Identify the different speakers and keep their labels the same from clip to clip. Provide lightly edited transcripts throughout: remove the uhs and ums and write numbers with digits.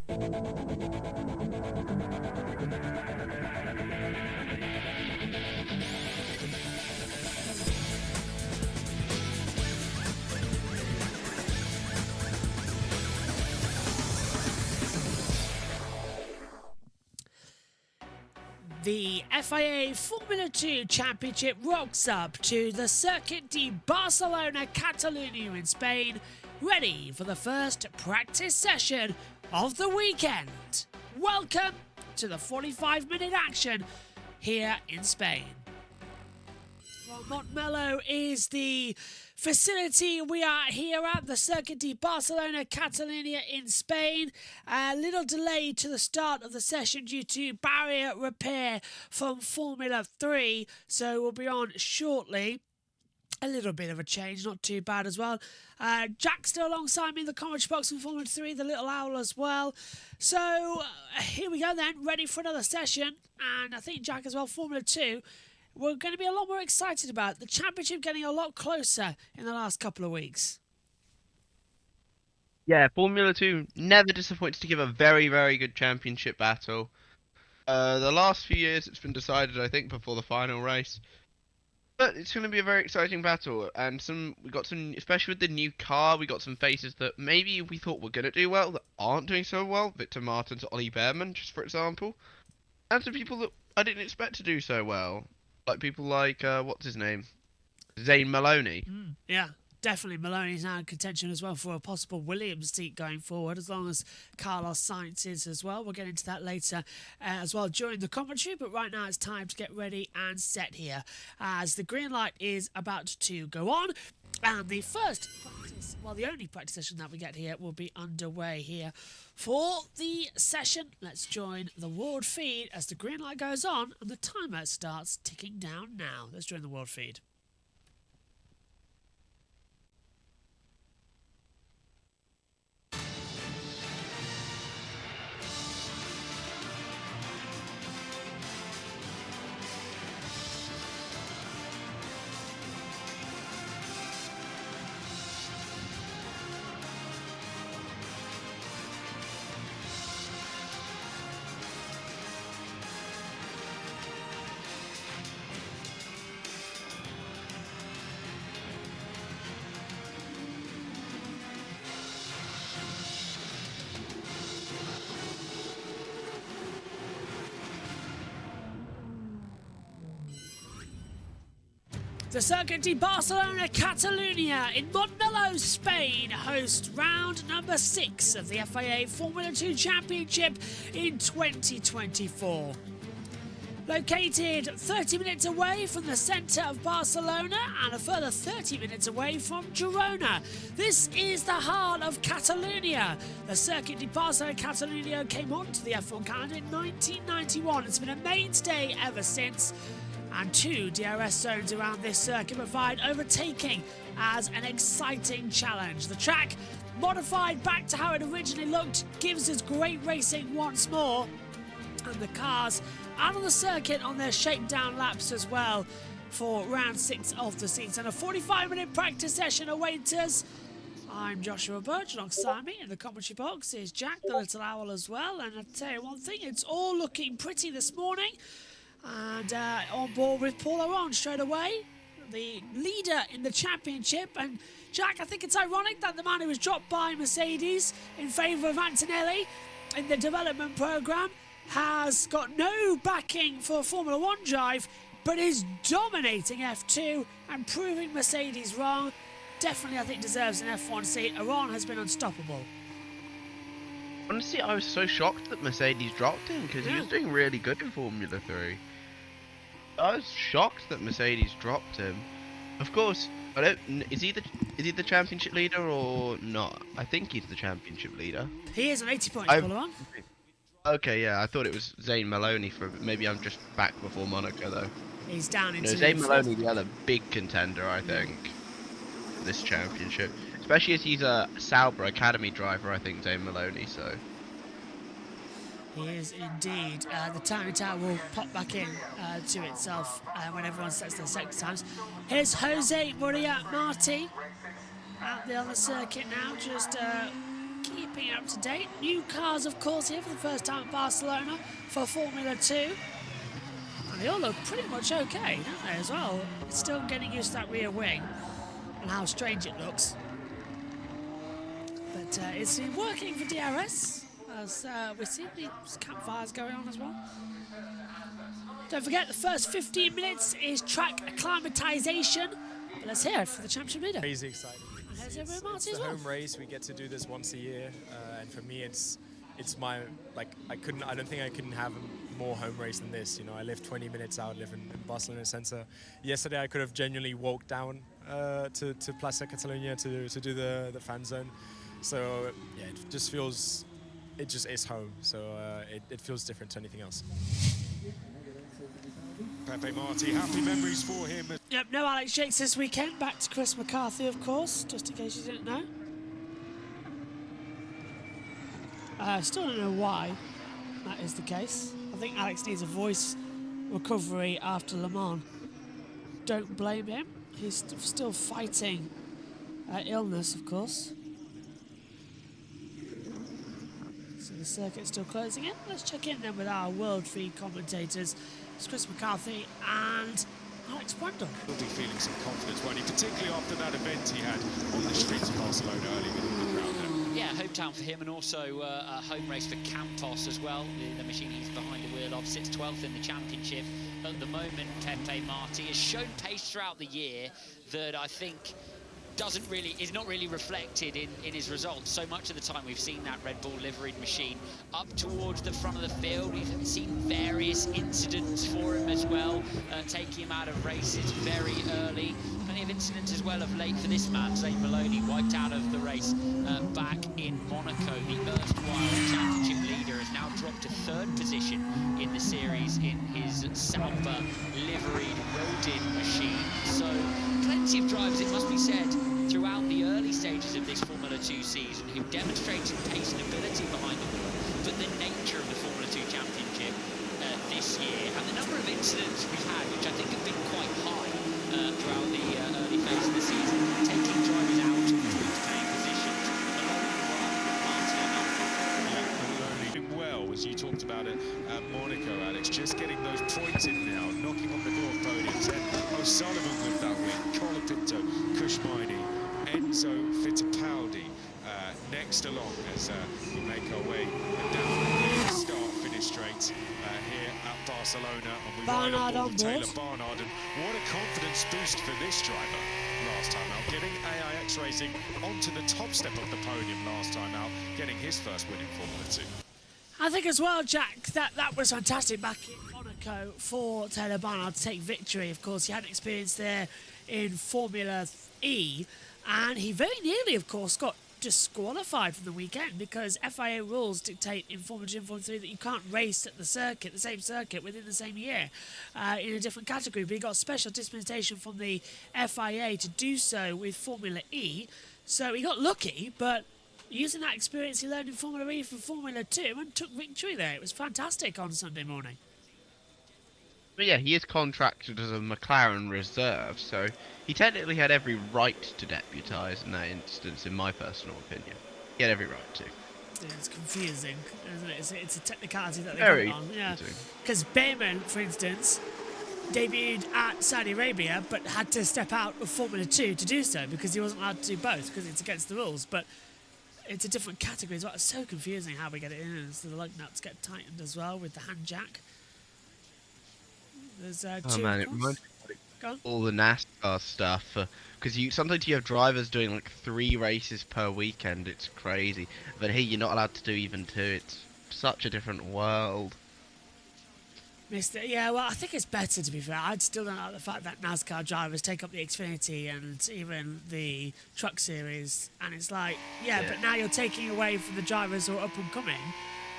Speaker 1: The FIA Formula 2 Championship rocks up to the Circuit de Barcelona, Catalonia in Spain, ready for the first practice session of the weekend. Welcome to the 45-minute action here in Spain. Well, Montmeló is the facility we are here at, the Circuit de Barcelona, Catalonia in Spain. A little delay to the start of the session due to barrier repair from Formula 3, so we'll be on shortly. A little bit of a change, not too bad as well. Jack's still alongside me in the commentary box from Formula 3, the little owl as well. So here we go then, ready for another session, and I think Jack as well, Formula 2. We're going to be a lot more excited about the championship getting a lot closer in the last couple of weeks.
Speaker 2: Yeah, Formula 2 never disappoints to give a very, very good championship battle. The last few years it's been decided, I think, before the final race. But it's going to be a very exciting battle, and we got some, especially with the new car, we got some faces that maybe we thought were going to do well that aren't doing so well. Victor Martins, Ollie Behrman, just for example. And some people that I didn't expect to do so well. Like people like, what's his name? Zane Maloney.
Speaker 1: Yeah, definitely. Maloney's now in contention as well for a possible Williams seat going forward, as long as Carlos Sainz is as well. We'll get into that later as well during the commentary, but right now it's time to get ready and set here as the green light is about to go on. And the first practice, well, the only practice session that we get here will be underway here for the session. Let's join the world feed as the green light goes on and the timer starts ticking down now. Let's join the world feed. The Circuit de Barcelona, Catalonia in Montmeló, Spain hosts round number 6 of the FIA Formula 2 Championship in 2024. Located 30 minutes away from the centre of Barcelona and a further 30 minutes away from Girona. This is the heart of Catalonia. The Circuit de Barcelona Catalonia came onto the F1 calendar in 1991. It's been a mainstay ever since. And 2 DRS zones around this circuit provide overtaking as an exciting challenge. The track, modified back to how it originally looked, gives us great racing once more. And the cars out on the circuit on their shakedown laps as well for round 6 of the season. A 45-minute practice session awaits us. I'm Joshua Birch, alongside me in the commentary box is Jack, the little owl as well. And I'll tell you one thing, it's all looking pretty this morning. And on board with Paul Aron straight away, the leader in the championship. And Jack, I think it's ironic that the man who was dropped by Mercedes in favour of Antonelli in the development programme has got no backing for Formula 1 drive, but is dominating F2 and proving Mercedes wrong. Definitely, I think, deserves an F1 seat. Aron has been unstoppable.
Speaker 2: Honestly, I was so shocked that Mercedes dropped him because he was doing really good in Formula 3. I was shocked that Mercedes dropped him. Of course, is he the championship leader or not? I think he's the championship leader.
Speaker 1: He is an 80 points follower on.
Speaker 2: Okay, yeah, I thought it was Zane Maloney maybe I'm just back before Monaco though.
Speaker 1: He's down into
Speaker 2: Zane Maloney, the other big contender, I think, for this championship. Especially as he's a Sauber Academy driver, I think, Zane Maloney, so.
Speaker 1: He is indeed. The timing tower will pop back in to itself when everyone sets their sector times. Here's Jose Maria Marti out there on the circuit now, just keeping keeping it up to date. New cars, of course, here for the first time at Barcelona for Formula 2. And they all look pretty much okay, don't they, as well? It's still getting used to that rear wing and how strange it looks. But it's been working for DRS, as we see these campfires going on as well. Don't forget, the first 15 minutes is track acclimatization. But let's hear it for the championship leader.
Speaker 3: Crazy exciting.
Speaker 1: And
Speaker 3: It's
Speaker 1: as
Speaker 3: the
Speaker 1: well.
Speaker 3: home race. We get to do this once a year, and for me, it's my, like, I don't think I couldn't have a more home race than this. You know, I live 20 minutes out, live in Barcelona Center. Yesterday, I could have genuinely walked down to Plaza Catalunya to do the fan zone. So yeah, it just is home. So it feels different to anything else.
Speaker 4: Pepe Marti, happy memories for him.
Speaker 1: Yep, no Alex Jakes this weekend. Back to Chris McCarthy, of course, just in case you didn't know. I still don't know why that is the case. I think Alex needs a voice recovery after Le Mans. Don't blame him. He's still fighting illness, of course. So the circuit's still closing in. Let's check in then with our World Feed commentators. It's Chris McCarthy and Alex Brundle.
Speaker 4: He'll be feeling some confidence, won't he? Particularly after that event he had on the streets of Barcelona earlier with all the crowd there.
Speaker 5: Yeah, hometown for him, and also a home race for Campos as well. The machine he's behind the wheel of sits 12th in the championship. At the moment, Pepe Marti has shown pace throughout the year that I think is not really reflected in his results. So much of the time we've seen that Red Bull liveried machine up towards the front of the field. We've seen various incidents for him as well, taking him out of races very early. Plenty of incidents as well of late for this man. Zane Maloney wiped out of the race back in Monaco. The erstwhile championship leader has now dropped to 3rd position in the series in his Sauber liveried Rodin machine. So plenty of drivers, it must be said, throughout the early stages of this Formula 2 season who demonstrated pace and ability behind the wheel, but the nature of the Formula 2 Championship this year and the number of incidents we've had, which I think have been quite high throughout the early phase of the season, taking drivers out of paying positions.
Speaker 4: Doing well, as you talked about it at Monaco, Alex, just getting those points in now, knocking on the door of podiums. Then O'Sullivan with that win, Colapinto, Kushmini, Enzo Fittipaldi next along as we make our way down the start-finish straight here at Barcelona, and we ride on board with Taylor Barnard. And what a confidence boost for this driver last time out, getting AIX Racing onto the top step of the podium last time out, getting his first win in Formula 2.
Speaker 1: I think as well, Jack, that was fantastic back in Monaco for Taylor Barnard to take victory. Of course, he had experience there in Formula E, and he very nearly, of course, got disqualified from the weekend because FIA rules dictate in Formula 2 and Formula 3 that you can't race at the same circuit within the same year in a different category. But he got special dispensation from the FIA to do so with Formula E. So he got lucky, but using that experience he learned in Formula E from Formula 2 and took victory there. It was fantastic on Sunday morning.
Speaker 2: But yeah, he is contracted as a McLaren reserve, so he technically had every right to deputise in that instance, in my personal opinion. He had every right to.
Speaker 1: Yeah, it's confusing, isn't it? It's a technicality that they
Speaker 2: Very
Speaker 1: got on. Yeah,
Speaker 2: confusing.
Speaker 1: because Behrman, for instance, debuted at Saudi Arabia, but had to step out of Formula 2 to do so because he wasn't allowed to do both because it's against the rules. But it's a different category as well. It's so confusing how we get it in, and so the lug nuts get tightened as well with the hand jack. There's
Speaker 2: Oh man, it reminds me of all the NASCAR stuff, because sometimes you have drivers doing like 3 races per weekend. It's crazy, but here you're not allowed to do even 2. It's such a different world.
Speaker 1: Missed it. Yeah, well, I think it's better, to be fair. I still don't like the fact that NASCAR drivers take up the Xfinity and even the Truck Series, and it's like, yeah, but now you're taking away from the drivers who are up and coming,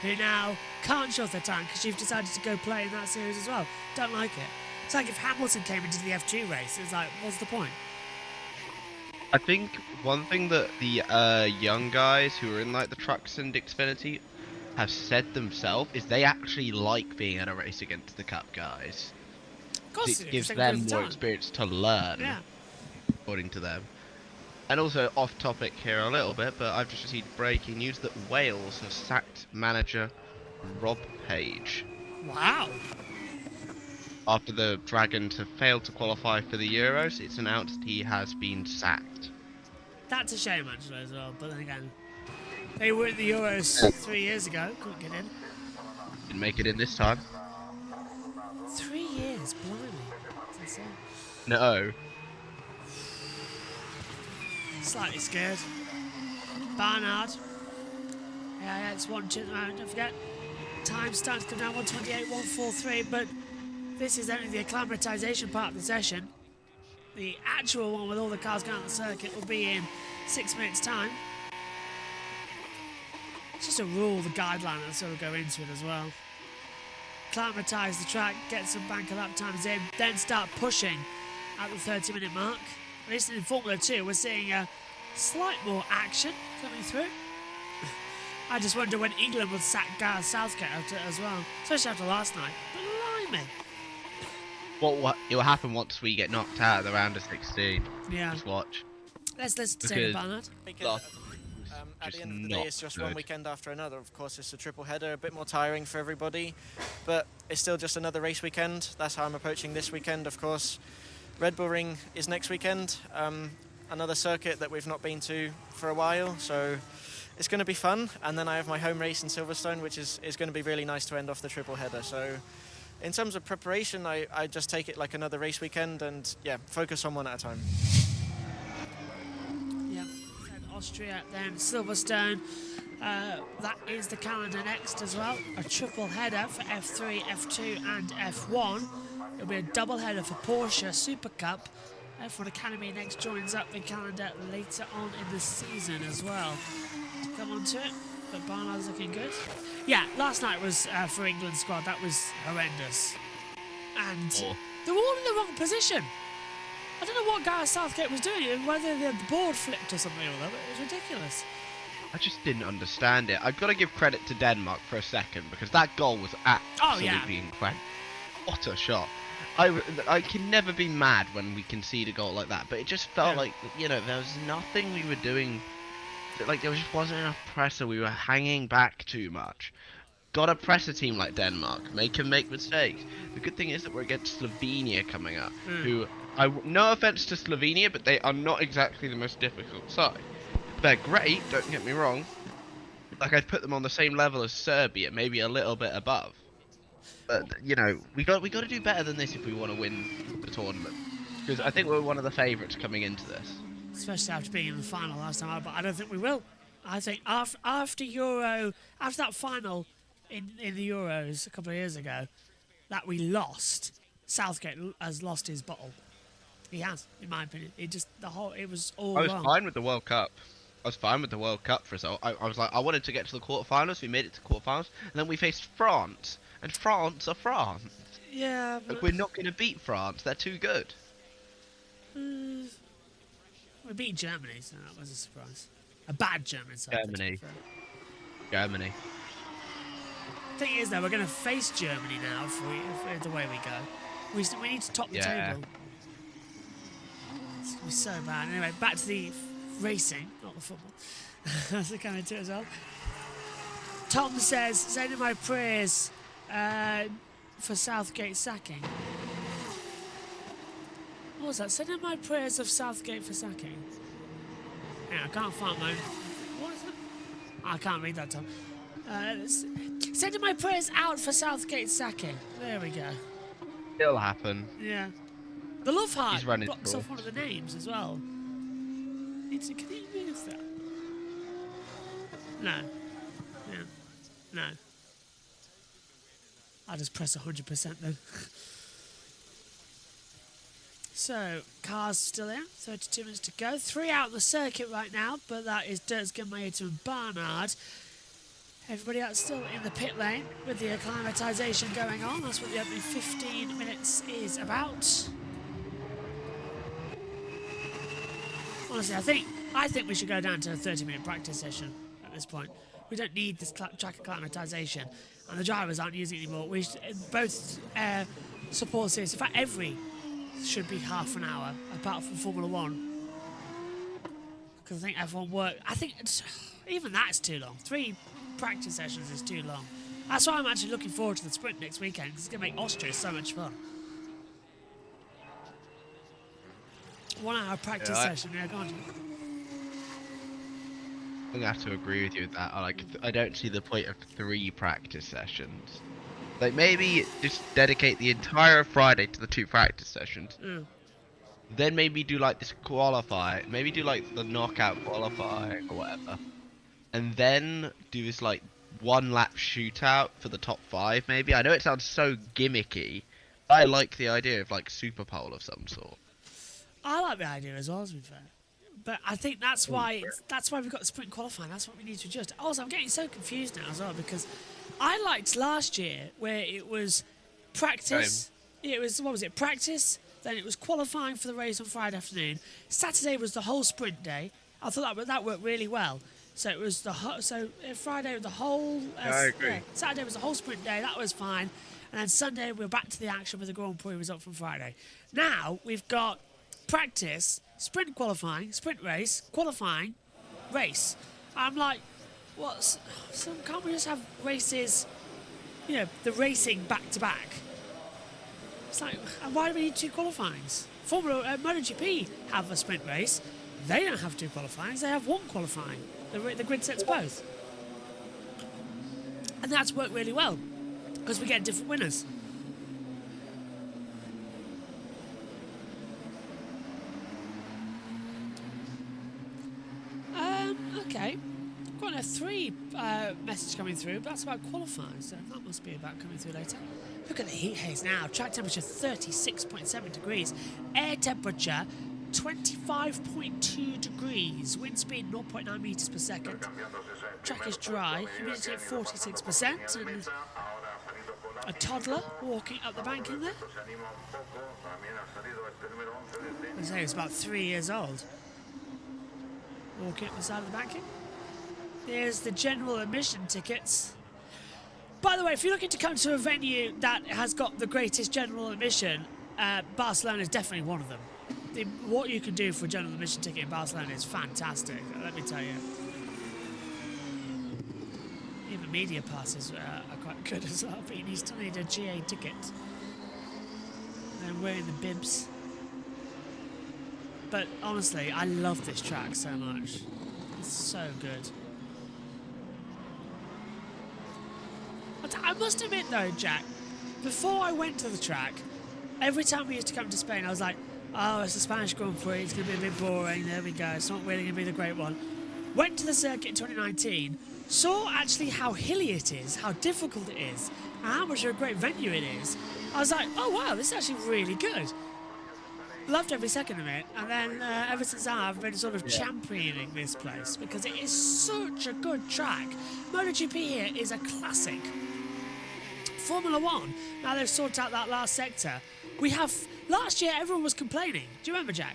Speaker 1: who now can't show their talent because you've decided to go play in that series as well. Don't like it. It's like if Hamilton came into the F2 race, it's like, what's the point?
Speaker 2: I think one thing that the young guys who are in like the Trucks and Xfinity have said themselves is they actually like being in a race against the Cup guys.
Speaker 1: Of course
Speaker 2: It gives them more experience to learn, according to them. And also off topic here a little bit, but I've just received breaking news that Wales have sacked manager Rob Page.
Speaker 1: Wow.
Speaker 2: After the Dragons have failed to qualify for the Euros, it's announced he has been sacked.
Speaker 1: That's a shame, actually, as well. But then again, they were in the Euros 3 years ago. Couldn't get in.
Speaker 2: Didn't make it in this time.
Speaker 1: 3 years, blimey. That's insane.
Speaker 2: No.
Speaker 1: Slightly scared. Barnard. Yeah, it's 1-2 at the moment. Don't forget, time starting to come down 1:28, 1:43. But this is only the acclimatisation part of the session. The actual one with all the cars going on the circuit will be in 6 minutes' time. It's just a rule, the guideline that sort of go into it as well. Acclimatise the track, get some banker lap times in, then start pushing at the 30-minute mark. At least in Formula 2, we're seeing a slight more action coming through. I just wonder when England would sack Gareth Southgate after as well, especially after last night. Blimey.
Speaker 2: What it will happen once we get knocked out of the round of 16.
Speaker 1: Yeah.
Speaker 2: Just watch.
Speaker 1: Let's listen to David Barnard.
Speaker 6: At the end of the day, it's just one weekend after another. Of course, it's a triple header, a bit more tiring for everybody, but it's still just another race weekend. That's how I'm approaching this weekend, of course. Red Bull Ring is next weekend, another circuit that we've not been to for a while, so it's going to be fun. And then I have my home race in Silverstone, which is going to be really nice to end off the triple header. So in terms of preparation, I just take it like another race weekend and, yeah, focus on one at a time.
Speaker 1: Austria, then Silverstone. That is the calendar next as well. A triple header for F3, F2 and F1. It'll be a double header for Porsche Super Cup. F1 Academy next joins up the calendar later on in the season as well. Come on to it, but Barnard's looking good. Yeah, last night was for England's squad. That was horrendous. And they're all in the wrong position. I don't know what Gareth Southgate was doing, whether the board flipped or something or other, but it was ridiculous.
Speaker 2: I just didn't understand it. I've got to give credit to Denmark for a second, because that goal was absolutely incredible. What a shot. I can never be mad when we concede a goal like that, but it just felt like, you know, there was nothing we were doing. Like, there just wasn't enough pressure. We were hanging back too much. Gotta press a team like Denmark. Make them make mistakes. The good thing is that we're against Slovenia coming up, who... no offense to Slovenia, but they are not exactly the most difficult side. They're great, don't get me wrong. Like, I'd put them on the same level as Serbia, maybe a little bit above. But, you know, we got to do better than this if we want to win the tournament. Because I think we're one of the favourites coming into this.
Speaker 1: Especially after being in the final last time, but I don't think we will. I think after that final in the Euros a couple of years ago, that we lost, Southgate has lost his bottle. He has, in my opinion. It was all
Speaker 2: I was
Speaker 1: wrong.
Speaker 2: fine with the World Cup. I was fine with the World Cup result. I was like, I wanted to get to the quarterfinals. We made it to quarterfinals, and then we faced France, and France are France.
Speaker 1: Yeah, but
Speaker 2: like, we're not going to beat France. They're too good.
Speaker 1: We beat Germany, so that was a surprise. A bad German side.
Speaker 2: Germany.
Speaker 1: The thing is, though, we're going to face Germany now if the way we go. We need to top the table. It's going to be so bad. Anyway, back to the racing, not the football. That's the kind of it as well. Tom says, sending my prayers for Southgate sacking. What was that? Sending my prayers of Southgate for sacking. Yeah, I can't find mine. What is that? I can't read that, Tom. Sending my prayers out for Southgate sacking. There we go.
Speaker 2: It'll happen.
Speaker 1: Yeah. The love heart
Speaker 2: running
Speaker 1: blocks off one of the names as well. Can you move that? No. Yeah. No. I'll just press 100% then. So, cars still in, 32 minutes to go. 3 out of the circuit right now, but that is Durz-Gemator and Barnard. Everybody else still in the pit lane with the acclimatisation going on. That's what the opening 15 minutes is about. Honestly, I think we should go down to a 30-minute practice session at this point. We don't need this track acclimatisation, and the drivers aren't using it anymore. Both support series, in fact, every should be half an hour, apart from Formula 1. because I think everyone worked. I think even that's too long. 3 practice sessions is too long. That's why I'm actually looking forward to the sprint next weekend, because it's going to make Austria so much fun. 1 hour practice session, yeah, go on.
Speaker 2: I'm gonna have to agree with you with that. I don't see the point of 3 practice sessions. Like, maybe just dedicate the entire Friday to the 2 practice sessions. Then maybe do like this qualify. Maybe do like the knockout qualifying or whatever. And then do this like 1 lap shootout for the top 5 maybe. I know it sounds so gimmicky, but I like the idea of like Super Pole of some sort.
Speaker 1: I like the idea as well, to be fair. But I think that's why we've got the sprint qualifying. That's what we need to adjust. Also, I'm getting so confused now as well, because I liked last year where it was practice. It was, what was it? Practice. Then it was qualifying for the race on Friday afternoon. Saturday was the whole sprint day. I thought that worked really well. So it was Friday was the whole.
Speaker 2: I agree.
Speaker 1: Saturday was the whole sprint day. That was fine. And then Sunday we're back to the action with the Grand Prix result from Friday. Now we've got practice, sprint qualifying, sprint race, qualifying, race. I'm like, can't we just have races, the racing back to back? It's like, and why do we need 2 qualifyings? MotoGP have a sprint race. They don't have 2 qualifyings, they have 1 qualifying. The grid sets both. And that's worked really well, because we get different winners. Okay, got a 3 message coming through, but that's about qualifying, so that must be about coming through later. Look at the heat haze now. Track temperature 36.7 degrees. Air temperature 25.2 degrees. Wind speed 0.9 meters per second. Track is dry. Humidity at 46%. And a toddler walking up the bank in there. I say it's about 3 years old. Walking up the side of the banking. There's the general admission tickets. By the way, if you're looking to come to a venue that has got the greatest general admission, Barcelona is definitely one of them. What you can do for a general admission ticket in Barcelona is fantastic, let me tell you. Even media passes are quite good as well, but you still need a GA ticket. And wearing the bibs. But honestly, I love this track so much. It's so good. I must admit though, Jack, before I went to the track, every time we used to come to Spain, I was like, oh, it's a Spanish Grand Prix, it's going to be a bit boring, there we go, it's not really going to be the great one. Went to the circuit in 2019, saw actually how hilly it is, how difficult it is, and how much of a great venue it is. I was like, oh wow, this is actually really good. Loved every second of it, and then ever since that I've been sort of championing this place because it is such a good track. MotoGP here is a classic. Formula 1, now they've sorted out that last sector. We have, last year everyone was complaining, do you remember, Jack?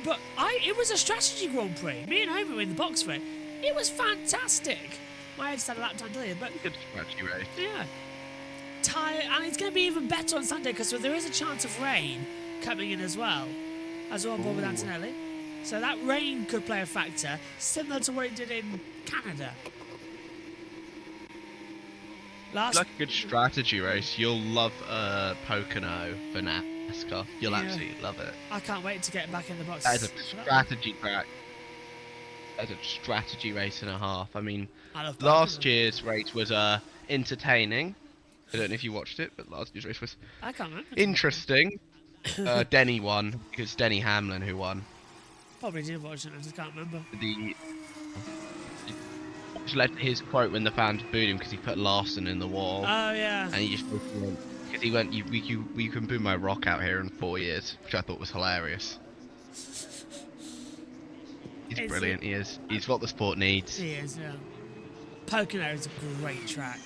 Speaker 1: But it was a strategy Grand Prix. Me and Homer were in the box for it. It was fantastic. My head started a lap time delayed, but
Speaker 2: Good strategy race.
Speaker 1: yeah. And it's going to be even better on Sunday because there is a chance of rain coming in as well on board with Antonelli. So that rain could play a factor, similar to what it did in Canada.
Speaker 2: Like a good strategy race, you'll love Pocono for NASCAR. You'll absolutely love it.
Speaker 1: I can't wait to get back in the box.
Speaker 2: That is a strategy track. That's a strategy race and a half. I mean, last year's race was entertaining. I don't know if you watched it, but last year's race was
Speaker 1: I can't remember.
Speaker 2: interesting. Denny won because Denny Hamlin who won.
Speaker 1: Probably did watch it, I just can't remember.
Speaker 2: Which led to his quote when the fans booed him because he put Larson in the wall.
Speaker 1: Oh yeah.
Speaker 2: And he just went, because he went, you can boo my rock out here in 4 years, which I thought was hilarious. He's brilliant. He is. He's what the sport needs.
Speaker 1: He is. Yeah. Pocono is a great track.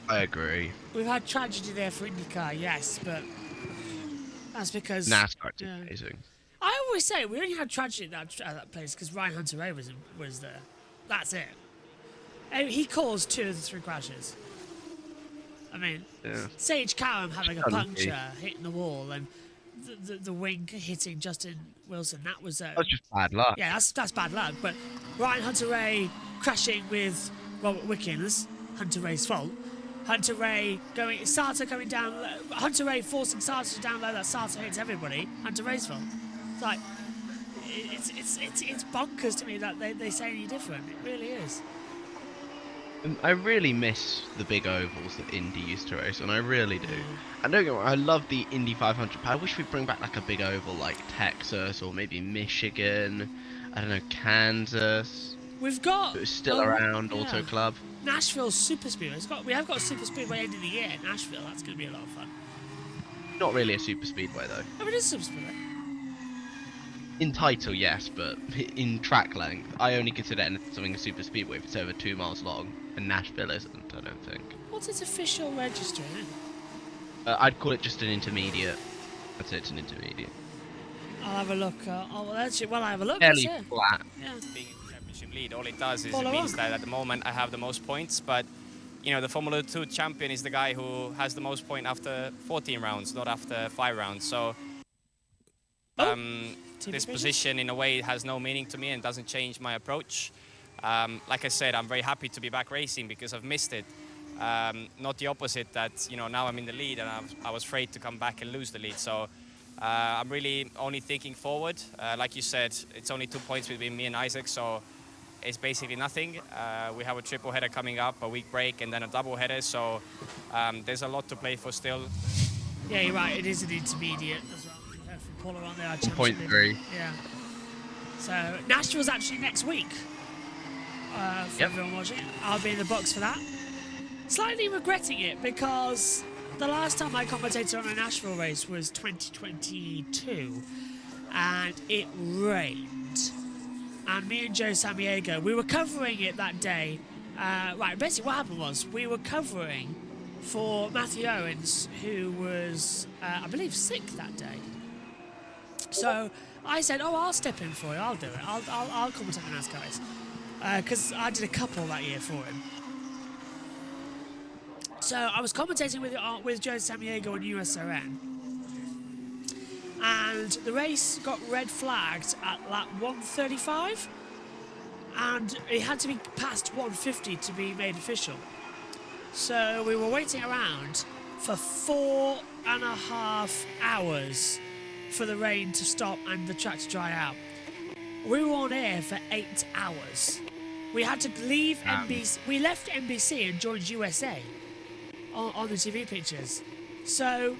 Speaker 2: I agree.
Speaker 1: We've had tragedy there for IndyCar, yes, but that's because
Speaker 2: NASCAR's amazing.
Speaker 1: I always say we only had tragedy at that place because Ryan Hunter-Reay was there. That's it. He caused 2 of the 3 crashes. I mean, Sage Cowan having a puncture, hitting the wall, and the wing hitting Justin Wilson. That was
Speaker 2: That's just bad luck.
Speaker 1: yeah, that's bad luck. But Ryan Hunter-Reay crashing with Robert Wickens, Hunter-Reay's fault. Hunter-Reay Sartor going down, Hunter-Reay forcing Sartor to down low, that Sartor hits everybody, Hunter-Reay's fault. It's like, it's bonkers to me that they say any different. It really is.
Speaker 2: I really miss the big ovals that Indy used to race, and I really do. And don't get me wrong, I love the Indy 500. I wish we'd bring back like a big oval like Texas or maybe Michigan. I don't know, Kansas.
Speaker 1: We've got.
Speaker 2: It's still around,
Speaker 1: yeah.
Speaker 2: Auto Club.
Speaker 1: Nashville Super Speedway. We have got a Super Speedway end of the year in Nashville. That's going to be a lot of fun.
Speaker 2: Not really a super speedway though.
Speaker 1: Oh, it is a Super Speedway.
Speaker 2: In title, yes, but in track length, I only consider something a super speedway if it's over 2 miles long, and Nashville isn't, I don't think.
Speaker 1: What's its official register?
Speaker 2: I'd call it just an intermediate. I'd say it's an intermediate.
Speaker 1: I'll have a look. I'll have a look.
Speaker 2: Fairly
Speaker 1: that's it.
Speaker 2: flat.
Speaker 1: Yeah.
Speaker 7: Being in the championship lead, all it does is
Speaker 1: Follow
Speaker 7: it means
Speaker 1: on.
Speaker 7: that at the moment I have the most points, but you know, the Formula 2 champion is the guy who has the most points after 14 rounds, not after 5 rounds. So this position in a way has no meaning to me and doesn't change my approach. Like I said, I'm very happy to be back racing because I've missed it. Not the opposite, that you know, now I'm in the lead and I was afraid to come back and lose the lead. So I'm really only thinking forward. Like you said, it's only 2 points between me and Isaac, so it's basically nothing. We have a triple header coming up, a week break, and then a double header. So there's a lot to play for still.
Speaker 1: Yeah, you're right. It is an intermediate as well. From Paul around there, our championship league.
Speaker 2: 0.3.
Speaker 1: Yeah. So Nashville's actually next week. For everyone watching, I'll be in the box for that. Slightly regretting it because the last time I commentated on a Nashville race was 2022, and it rained. And me and Joe Samaniego, we were covering it that day. Right, basically what happened was we were covering for Matthew Owens, who was, I believe, sick that day. So I said, "Oh, I'll step in for you. I'll do it. I'll commentate on NASCAR race." Because I did a couple that year for him. So I was commentating with Joe Samaniego on USRN, and the race got red flagged at lap 135, and it had to be past 150 to be made official. So we were waiting around for 4.5 hours for the rain to stop and the track to dry out. We were on air for 8 hours. We had to leave NBC. We left NBC and joined USA on the TV pictures. So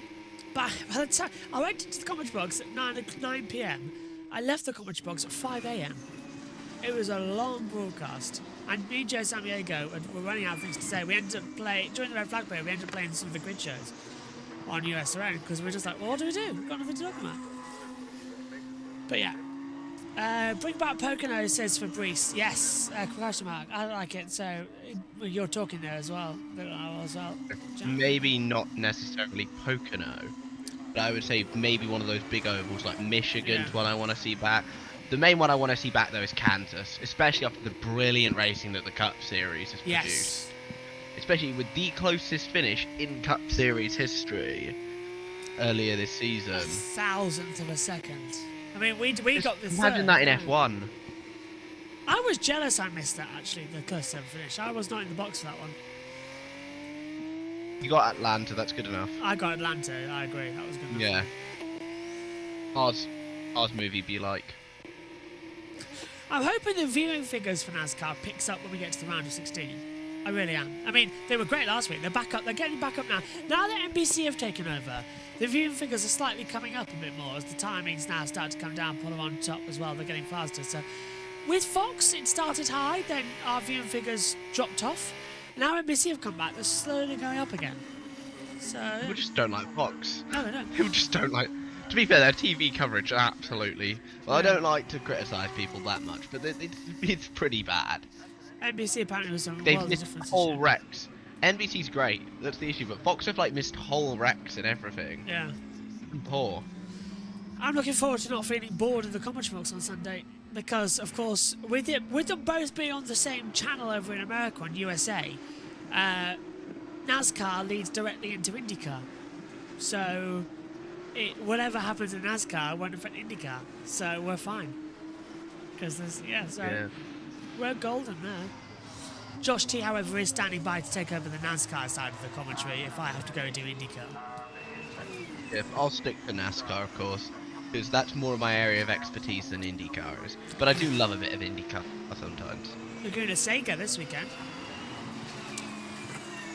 Speaker 1: by the time I went into the commentary box at 9 p.m, I left the commentary box at 5 a.m. It was a long broadcast. And me and Joe Samaniego were running out of things to say. We ended up playing, during the red flag period, we ended up playing some of the grid shows on USRN because we were just like, well, what do we do? We've got nothing to talk about. But yeah. Bring back Pocono, says Fabrice. Yes, question mark. I like it. So you're talking there as well.
Speaker 2: Maybe not necessarily Pocono, but I would say maybe one of those big ovals like Michigan's one I want to see back. The main one I want to see back though is Kansas, especially after the brilliant racing that the Cup Series has produced. Especially with the closest finish in Cup Series history earlier this season.
Speaker 1: A thousandth of a second. I mean, we got the
Speaker 2: imagine
Speaker 1: third,
Speaker 2: that in F1.
Speaker 1: I was jealous I missed that, actually, the close to finish. I was not in the box for that one.
Speaker 2: You got Atlanta, that's good enough.
Speaker 1: I got Atlanta, I agree. That was good enough.
Speaker 2: Yeah. Ours movie be like.
Speaker 1: I'm hoping the viewing figures for NASCAR picks up when we get to the round of 16. I really am. I mean, they were great last week. They're back up. They're getting back up now. Now that NBC have taken over, the viewing figures are slightly coming up a bit more as the timings now start to come down. Put them on top as well. They're getting faster. So with Fox, it started high. Then our viewing figures dropped off. Now NBC have come back. They're slowly going up again. So
Speaker 2: People just don't like Fox.
Speaker 1: no, they don't.
Speaker 2: People just don't like. To be fair, their TV coverage, absolutely. Well, I don't like to criticise people that much, but it's pretty bad.
Speaker 1: NBC apparently was some
Speaker 2: They've
Speaker 1: world
Speaker 2: missed
Speaker 1: difference.
Speaker 2: whole wrecks. NBC's great, that's the issue, but Fox have like missed whole wrecks and everything.
Speaker 1: Yeah.
Speaker 2: Poor.
Speaker 1: I'm looking forward to not feeling bored of the commentary box on Sunday because, of course, with them both being on the same channel over in America on USA, NASCAR leads directly into IndyCar. So whatever happens in NASCAR won't affect IndyCar, so we're fine. Because we're golden there. Josh T, however, is standing by to take over the NASCAR side of the commentary if I have to go do IndyCar.
Speaker 2: Yeah, I'll stick to NASCAR, of course, because that's more of my area of expertise than IndyCar is. But I do love a bit of IndyCar sometimes.
Speaker 1: We're going to Sega this weekend.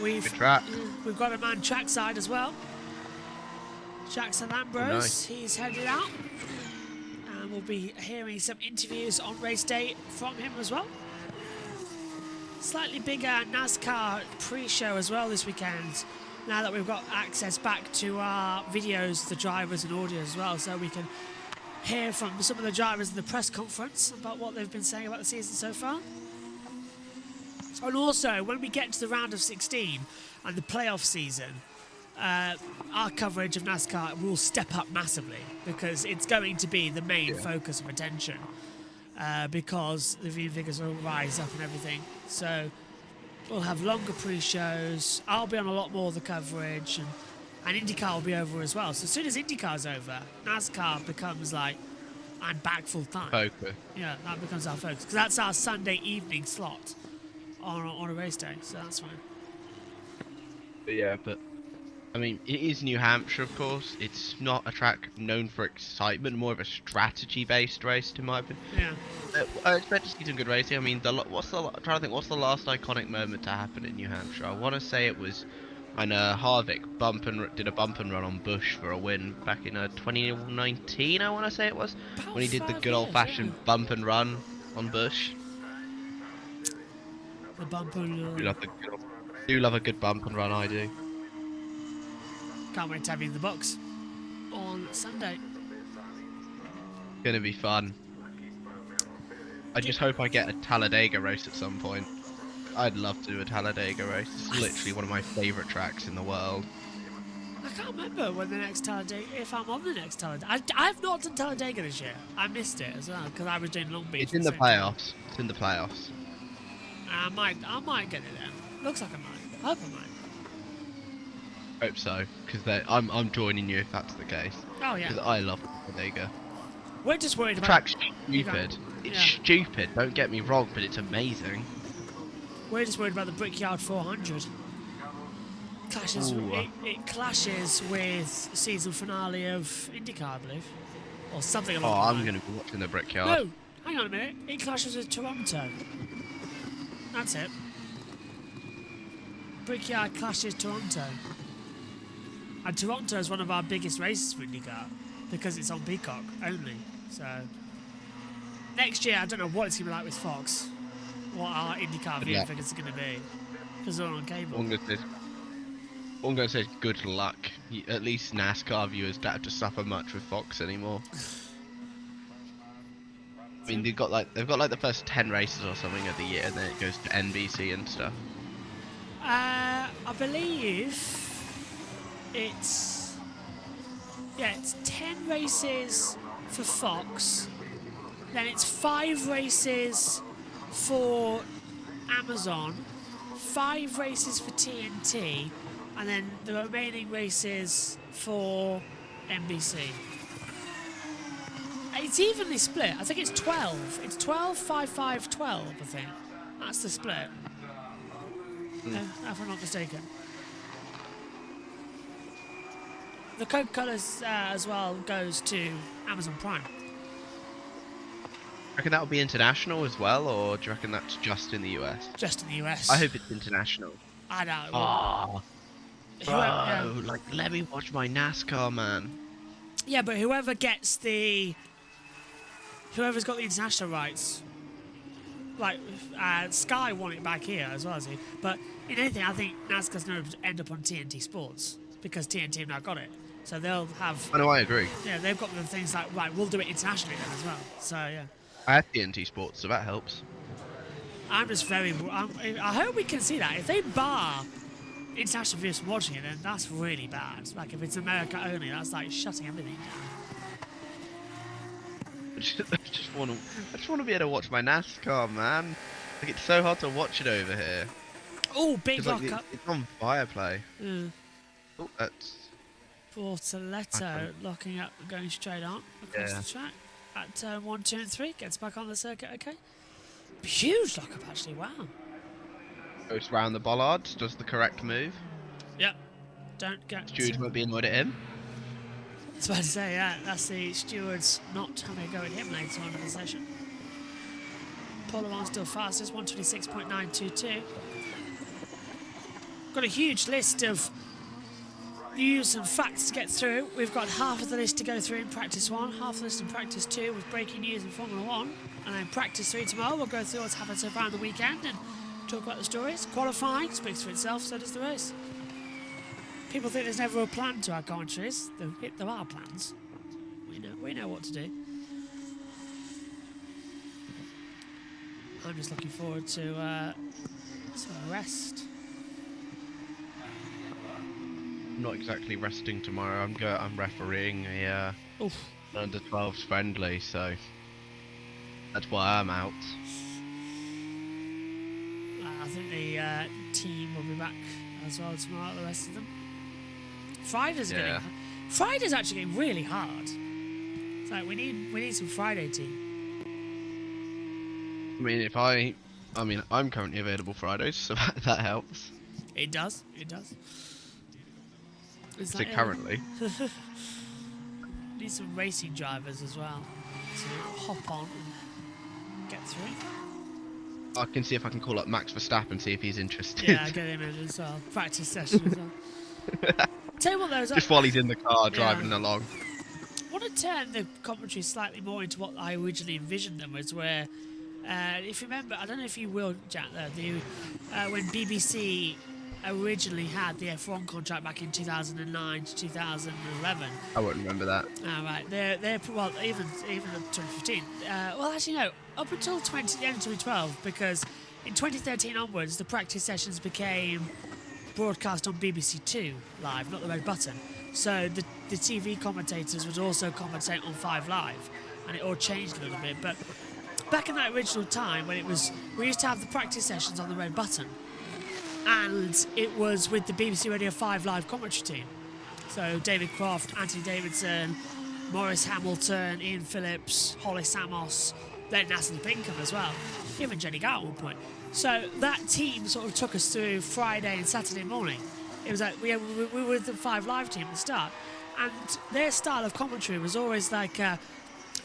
Speaker 1: We've
Speaker 2: track.
Speaker 1: We've got a man trackside as well. Jackson Ambrose,
Speaker 2: nice.
Speaker 1: He's headed out. And we'll be hearing some interviews on race day from him as well. Slightly bigger NASCAR pre-show as well this weekend. Now that we've got access back to our videos, the drivers and audio as well, so we can hear from some of the drivers in the press conference about what they've been saying about the season so far. And also, when we get to the round of 16 and the playoff season, our coverage of NASCAR will step up massively because it's going to be the main focus of attention because the view figures will rise up and everything. So we'll have longer pre-shows. I'll be on a lot more of the coverage, and IndyCar will be over as well. So as soon as IndyCar's over, NASCAR becomes like, I'm back full time.
Speaker 2: Focus.
Speaker 1: Yeah, that becomes our focus because that's our Sunday evening slot on a race day. So that's fine.
Speaker 2: But I mean, it is New Hampshire, of course. It's not a track known for excitement, more of a strategy-based race, in my opinion.
Speaker 1: Yeah.
Speaker 2: I expect to see some good racing. I mean, I'm trying to think, what's the last iconic moment to happen in New Hampshire? I want to say it was when Harvick did a bump and run on Busch for a win back in 2019. I want to say it was when he did the good old-fashioned bump and run on Busch.
Speaker 1: The bump and
Speaker 2: run. Do love a good bump and run. I do.
Speaker 1: Can't wait to have you in the box on Sunday.
Speaker 2: Gonna be fun. I just hope I get a Talladega race at some point. I'd love to do a Talladega race. It's literally one of my favourite tracks in the world.
Speaker 1: I can't remember when the next Talladega, if I'm on the next Talladega. I've not done Talladega this year. I missed it as well because I was doing Long Beach.
Speaker 2: It's in the playoffs. It's in the playoffs.
Speaker 1: I might get it then. Looks like I might. I hope I might.
Speaker 2: Hope so, because I'm joining you if that's the case.
Speaker 1: Oh yeah.
Speaker 2: Because I love Talladega.
Speaker 1: We're just worried
Speaker 2: The
Speaker 1: about.
Speaker 2: track's stupid. It's stupid. Don't get me wrong, but it's amazing.
Speaker 1: We're just worried about the Brickyard 400. It clashes with season finale of IndyCar, I believe, or something along.
Speaker 2: Oh, I'm going to be watching the Brickyard.
Speaker 1: No, hang on a minute. It clashes with Toronto. That's it. Brickyard clashes Toronto. And Toronto is one of our biggest races for IndyCar because it's on Peacock only. So next year, I don't know what it's going to be like with Fox, what our IndyCar viewing figures are going to be because they're all on cable.
Speaker 2: I'm going to say good luck. At least NASCAR viewers don't have to suffer much with Fox anymore. I mean, they've got like the first 10 races or something of the year, and then it goes to NBC and stuff.
Speaker 1: I believe it's 10 races for Fox, then it's 5 races for Amazon, 5 races for TNT, and then the remaining races for NBC. It's evenly split. I think it's 12. It's 12, 5, 5, 12, I think. That's the split. If I'm not mistaken. The Coca-Cola as well goes to Amazon Prime.
Speaker 2: Reckon that'll be international as well, or do you reckon that's just in the US?
Speaker 1: Just in the US.
Speaker 2: I hope it's international.
Speaker 1: I know.
Speaker 2: Oh, bro, like let me watch my NASCAR, man.
Speaker 1: Yeah, but whoever's got the international rights, like Sky want it back here as well as he. But in anything, I think NASCAR's going to end up on TNT Sports because TNT have now got it. So they'll have.
Speaker 2: Oh no, I agree.
Speaker 1: Yeah, they've got the things like right. We'll do it internationally then as well. So yeah.
Speaker 2: I have TNT Sports, so that helps.
Speaker 1: I'm just very. I hope we can see that. If they bar international viewers from watching it, then that's really bad. Like if it's America only, that's like shutting everything down.
Speaker 2: I just want to be able to watch my NASCAR, man. Like it's so hard to watch it over here.
Speaker 1: Oh, big lock up.
Speaker 2: It's on Viaplay.
Speaker 1: Yeah.
Speaker 2: Oh, that's.
Speaker 1: Bortoletto locking up, going straight on across the track at turn 1, 2 and 3. Gets back on the circuit, okay. Huge lockup actually, wow.
Speaker 2: Goes round the bollards, does the correct move.
Speaker 1: Yep. Don't get...
Speaker 2: Stewards won't be annoyed at him.
Speaker 1: I was about to say, yeah, that's the stewards not having a go at him later on in the session. Polo on still fastest, 126.922. Got a huge list of news and facts to get through. We've got half of the list to go through in practice 1, half the list in practice 2 with breaking news in Formula 1, and then practice 3 tomorrow. We'll go through what's happened so far on the weekend and talk about the stories. Qualifying speaks for itself, so does the race. People think there's never a plan to our commentaries. There are plans. We know what to do. I'm just looking forward to some rest.
Speaker 2: I'm not exactly resting tomorrow. I'm refereeing a under 12s friendly, so that's why I'm out.
Speaker 1: I think the team will be back as well tomorrow. The rest of them. Friday's actually getting really hard. It's like we need some Friday team.
Speaker 2: I mean, I'm currently available Fridays, so that helps.
Speaker 1: It does. It's
Speaker 2: So currently.
Speaker 1: Need some racing drivers as well to hop on and get through.
Speaker 2: I can see if I can call up Max Verstappen and see if he's interested.
Speaker 1: Yeah, get him in as well. Practice session as well. Tell you what, though,
Speaker 2: just while he's in the car driving along.
Speaker 1: I want to turn the commentary slightly more into what I originally envisioned them as, where, if you remember, I don't know if you will, Jack, when BBC originally had the F1 contract back in 2009 to 2011.
Speaker 2: I won't remember that.
Speaker 1: Oh, right. They're well, even up to 2015. Well, actually, no, up until the end of 2012, because in 2013 onwards, the practice sessions became broadcast on BBC Two Live, not the Red Button. So the TV commentators would also commentate on 5 Live, and it all changed a little bit. But back in that original time, when we used to have the practice sessions on the Red Button, and it was with the BBC Radio 5 Live commentary team. So David Croft, Anthony Davidson, Maurice Hamilton, Ian Phillips, Holly Samos, then Natalie Pinkham as well, even Jenny Gow at one point. So that team sort of took us through Friday and Saturday morning. It was like we were with the 5 Live team at the start, and their style of commentary was always like a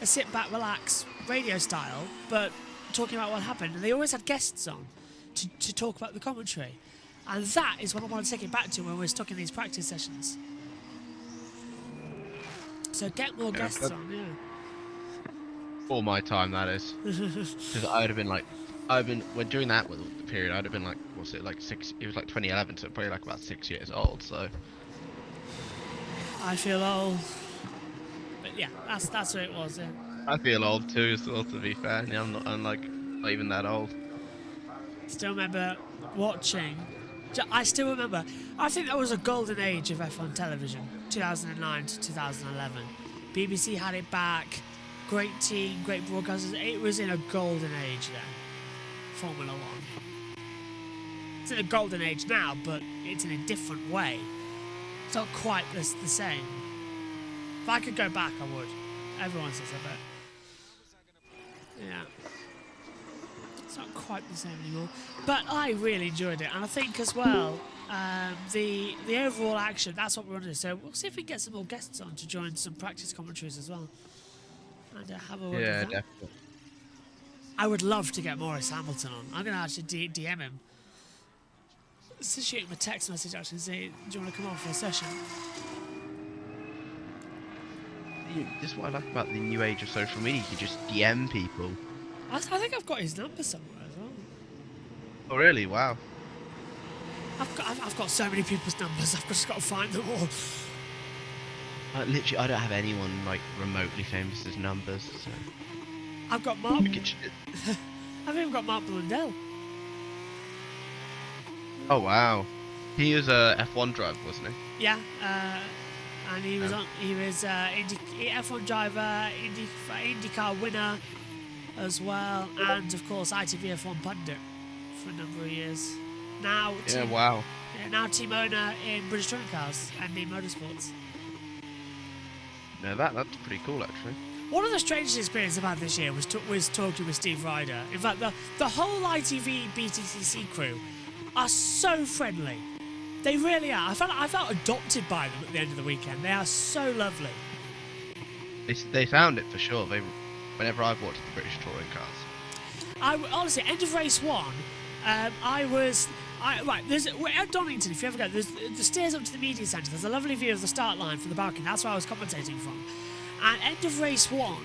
Speaker 1: sit back, relax radio style, but talking about what happened. And they always had guests on to talk about the commentary, and that is what I want to take it back to when we're stuck in these practice sessions. So get more guests on, yeah.
Speaker 2: For my time, that is. Because during that period, I'd have been like, what's it, like 6, it was like 2011, so probably like about 6 years old, so.
Speaker 1: I feel old. But yeah, that's what it was, yeah.
Speaker 2: I feel old too, so to be fair. Yeah, I'm not even that old.
Speaker 1: Still remember watching. I still remember. I think that was a golden age of F1 television, 2009 to 2011. BBC had it back. Great team, great broadcasters. It was in a golden age then. Formula 1. It's in a golden age now, but it's in a different way. It's not quite the same. If I could go back, I would. Everyone says I bet. Yeah. It's not quite the same anymore. But I really enjoyed it. And I think as well, the overall action, that's what we want to do. So we'll see if we can get some more guests on to join some practice commentaries as well. And have a word with that.
Speaker 2: Definitely.
Speaker 1: I would love to get Maurice Hamilton on. I'm going to actually DM him. Let's shoot him a text message actually and say, do you want to come on for a session?
Speaker 2: This is what I like about the new age of social media. You can just DM people.
Speaker 1: I think I've got his number somewhere as well.
Speaker 2: Oh really? Wow.
Speaker 1: I've got so many people's numbers. I've just got to find them all.
Speaker 2: Literally, I don't have anyone like remotely famous as numbers. So.
Speaker 1: I've got Mark. I've even got Mark Blundell.
Speaker 2: Oh wow, he was a F1 driver, wasn't he?
Speaker 1: Yeah, and he was F1 driver, IndyCar winner as well, and of course ITV F1 pundit for a number of years. Now,
Speaker 2: wow.
Speaker 1: Now team owner in British Touring Cars and JBMotorsports.
Speaker 2: No, that's pretty cool actually.
Speaker 1: One of the strangest experiences I've had this year was talking with Steve Ryder. In fact, the whole ITV BTCC crew are so friendly. They really are. I felt adopted by them at the end of the weekend. They are so lovely.
Speaker 2: They sound it for sure. Whenever I've watched the British touring cars.
Speaker 1: Honestly, end of race one, we're at Donington, if you ever go, there's the stairs up to the media centre. There's a lovely view of the start line from the balcony. That's where I was commentating from. And end of race one,